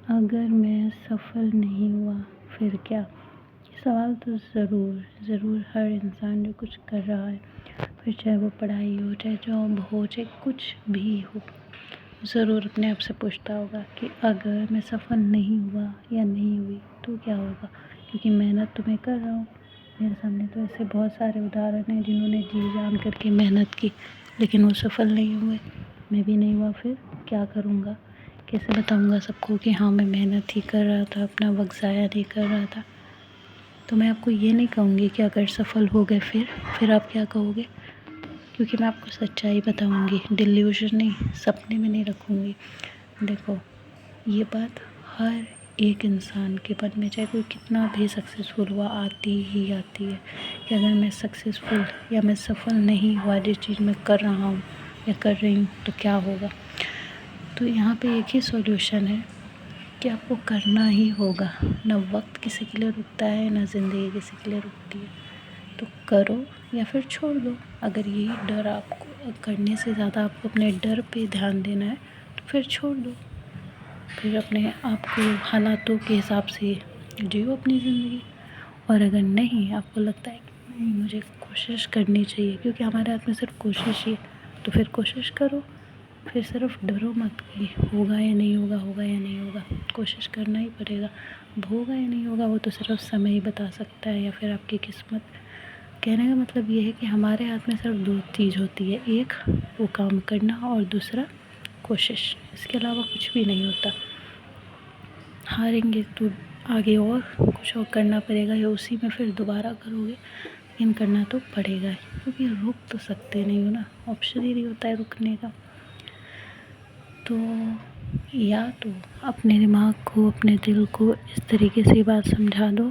अगर मैं सफल नहीं हुआ फिर क्या? ये सवाल तो ज़रूर हर इंसान जो कुछ कर रहा है, फिर चाहे वो पढ़ाई हो, चाहे जॉब हो, चाहे कुछ भी हो, ज़रूर अपने आप से पूछता होगा कि अगर मैं सफल नहीं हुआ या नहीं हुई तो क्या होगा। क्योंकि मेहनत तो मैं कर रहा हूँ। मेरे सामने तो ऐसे बहुत सारे उदाहरण हैं जिन्होंने जी जान करके मेहनत की, लेकिन वो सफल नहीं हुए। मैं भी नहीं हुआ, फिर क्या करूँगा? कैसे बताऊँगा सबको कि हाँ मैं मेहनत ही कर रहा था, अपना वक्त ज़ाया नहीं कर रहा था। तो मैं आपको ये नहीं कहूँगी कि अगर सफल हो गए फिर आप क्या कहोगे, क्योंकि मैं आपको सच्चाई बताऊँगी, डिल्यूजन नहीं, सपने में नहीं रखूँगी। देखो, ये बात हर एक इंसान के मन में, चाहे कोई कितना भी सक्सेसफुल हुआ, आती ही आती है कि अगर मैं सक्सेसफुल या मैं सफल नहीं हुआ जिस चीज़ में कर रहा हूँ या कर रही हूँ तो क्या होगा। तो यहाँ पे एक ही सॉल्यूशन है कि आपको करना ही होगा। ना वक्त किसी के लिए रुकता है, ना ज़िंदगी किसी के लिए रुकती है। तो करो या फिर छोड़ दो। अगर यही डर आपको करने से ज़्यादा आपको अपने डर पे ध्यान देना है तो फिर छोड़ दो। फिर अपने आप को हालातों के हिसाब से जियो अपनी ज़िंदगी। और अगर नहीं, आपको लगता है कि नहीं मुझे कोशिश करनी चाहिए, क्योंकि हमारे हाथ में सिर्फ कोशिश ही है, तो फिर कोशिश करो। फिर सिर्फ डरो मत कि होगा या नहीं होगा, होगा या नहीं होगा। कोशिश करना ही पड़ेगा। अब होगा या नहीं होगा वो तो सिर्फ समय ही बता सकता है, या फिर आपकी किस्मत। कहने का मतलब ये है कि हमारे हाथ में सिर्फ दो चीज़ होती है, एक वो काम करना और दूसरा कोशिश। इसके अलावा कुछ भी नहीं होता। हारेंगे तो आगे और कुछ और करना पड़ेगा, या उसी में फिर दोबारा करोगे, लेकिन करना तो पड़ेगा ही, क्योंकि रुक तो सकते नहीं हो ना, ऑप्शन ही नहीं होता है रुकने का। तो या तो अपने दिमाग को, अपने दिल को इस तरीके से बात समझा दो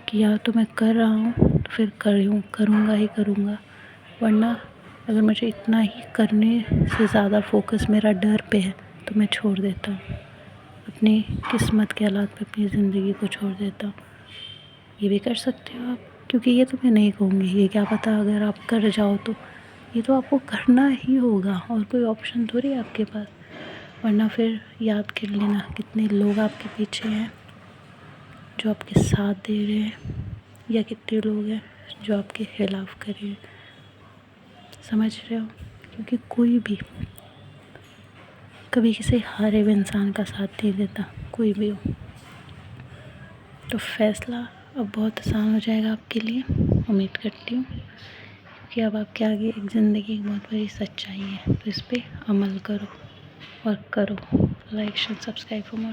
कि या तो मैं कर रहा हूँ तो फिर करूँगा ही करूँगा, वरना अगर मुझे इतना ही करने से ज़्यादा फोकस मेरा डर पे है तो मैं छोड़ देता हूँ, अपनी किस्मत के हालात पे अपनी ज़िंदगी को छोड़ देता हूँ। ये भी कर सकते हो आप, क्योंकि ये तो मैं नहीं कहूँगी, ये क्या पता अगर आप कर जाओ तो, ये तो आपको करना ही होगा और कोई ऑप्शन थोड़ी है आपके पास। वरना फिर याद कर लेना कितने लोग आपके पीछे हैं जो आपके साथ दे रहे हैं, या कितने लोग हैं जो आपके खिलाफ़ कर रहे हैं। समझ रहे हो? क्योंकि कोई भी कभी किसी हारे हुए इंसान का साथ नहीं देता, कोई भी हो। तो फैसला अब बहुत आसान हो जाएगा आपके लिए, उम्मीद करती हूँ, क्योंकि अब आपके आगे एक ज़िंदगी की बहुत बड़ी सच्चाई है। तो इस पर अमल करो और करो। Like share subscribe for more.